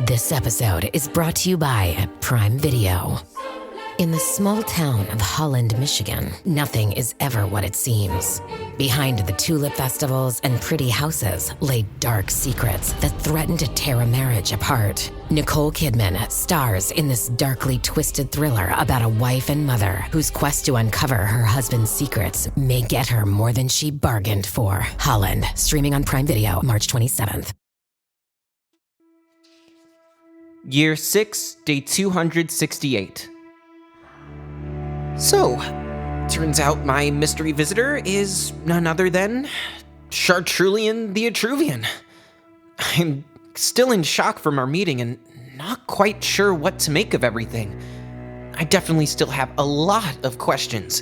This episode is brought to you by Prime Video. In the small town of Holland, Michigan, nothing is ever what it seems. Behind the tulip festivals and pretty houses lay dark secrets that threaten to tear a marriage apart. Nicole Kidman stars in this darkly twisted thriller about a wife and mother whose quest to uncover her husband's secrets may get her more than she bargained for. Holland, streaming on Prime Video March 27th. Year 6, Day 268. So, turns out my mystery visitor is none other than Chartrulean the Etruvian. I'm still in shock from our meeting and not quite sure what to make of everything. I definitely still have a lot of questions.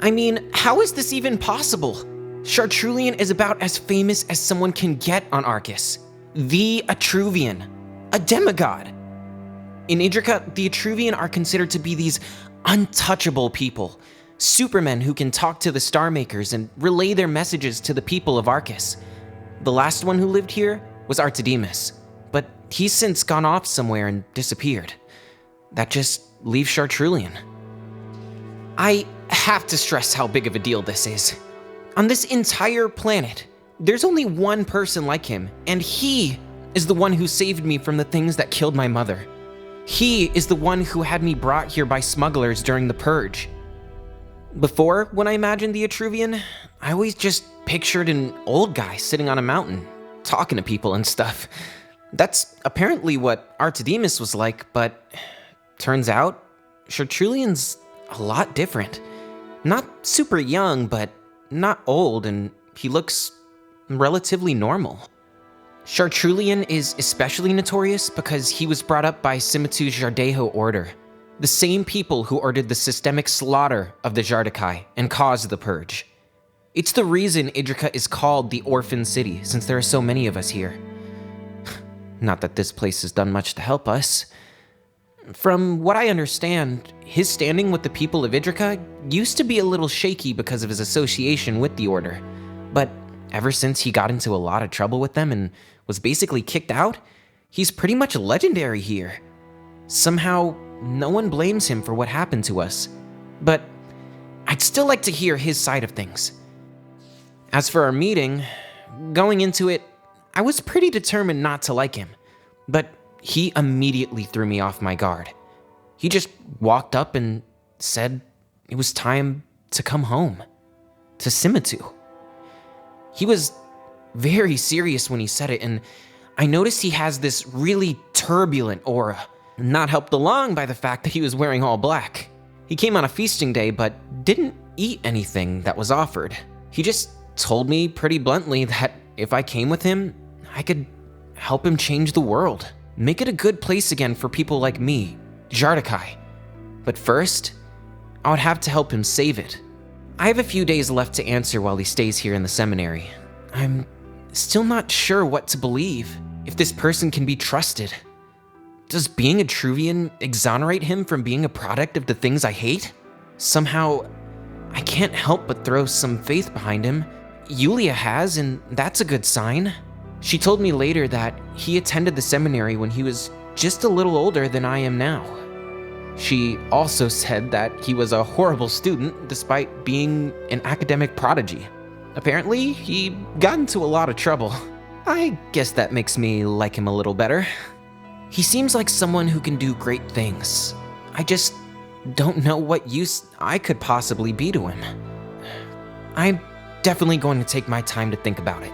I mean, how is this even possible? Chartrulean is about as famous as someone can get on Arcus. The Etruvian, a demigod. In Idrica, the Etruvian are considered to be these untouchable people, supermen who can talk to the Star Makers and relay their messages to the people of Arcus. The last one who lived here was Artedemus, but he's since gone off somewhere and disappeared. That just leaves Chartrulean. I have to stress how big of a deal this is. On this entire planet, there's only one person like him, and he is the one who saved me from the things that killed my mother. He is the one who had me brought here by smugglers during the Purge. Before, when I imagined the Etruvian, I always just pictured an old guy sitting on a mountain, talking to people and stuff. That's apparently what Artedemus was like, but turns out, Chartrulean's a lot different. Not super young, but not old, and he looks relatively normal. Chartrulean is especially notorious because he was brought up by Simitu's Jardejo order, the same people who ordered the systemic slaughter of the Jardikai and caused the Purge. It's the reason Idrica is called the Orphan City, since there are so many of us here. Not that this place has done much to help us. From what I understand, his standing with the people of Idrica used to be a little shaky because of his association with the Order, but ever since he got into a lot of trouble with them and was basically kicked out, he's pretty much legendary here. Somehow, no one blames him for what happened to us. But I'd still like to hear his side of things. As for our meeting, going into it, I was pretty determined not to like him, but he immediately threw me off my guard. He just walked up and said it was time to come home, to Simitu. He was very serious when he said it, and I noticed he has this really turbulent aura, not helped along by the fact that he was wearing all black. He came on a feasting day, but didn't eat anything that was offered. He just told me pretty bluntly that if I came with him, I could help him change the world, make it a good place again for people like me, Jardikai. But first, I would have to help him save it. I have a few days left to answer while he stays here in the seminary. I'm still not sure what to believe, if this person can be trusted. Does being a Etruvian exonerate him from being a product of the things I hate? Somehow, I can't help but throw some faith behind him. Yulia has, and that's a good sign. She told me later that he attended the seminary when he was just a little older than I am now. She also said that he was a horrible student despite being an academic prodigy. Apparently, he got into a lot of trouble. I guess that makes me like him a little better. He seems like someone who can do great things. I just don't know what use I could possibly be to him. I'm definitely going to take my time to think about it.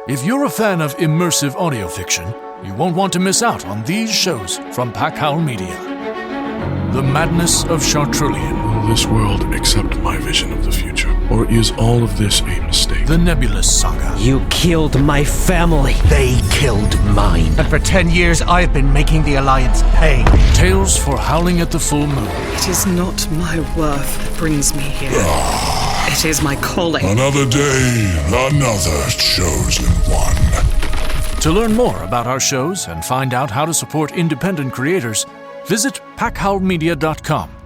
If you're a fan of immersive audio fiction, you won't want to miss out on these shows from Packhowl Media. The Madness of Chartrulean. Will this world accept my vision of the future? Or is all of this a mistake? The Nebulous Saga. You killed my family. They killed mine. And for 10 years, I've been making the Alliance pay. Tales for Howling at the Full Moon. It is not my worth that brings me here. It is my calling. Another day, another chosen one. To learn more about our shows and find out how to support independent creators, visit packhowlmedia.com.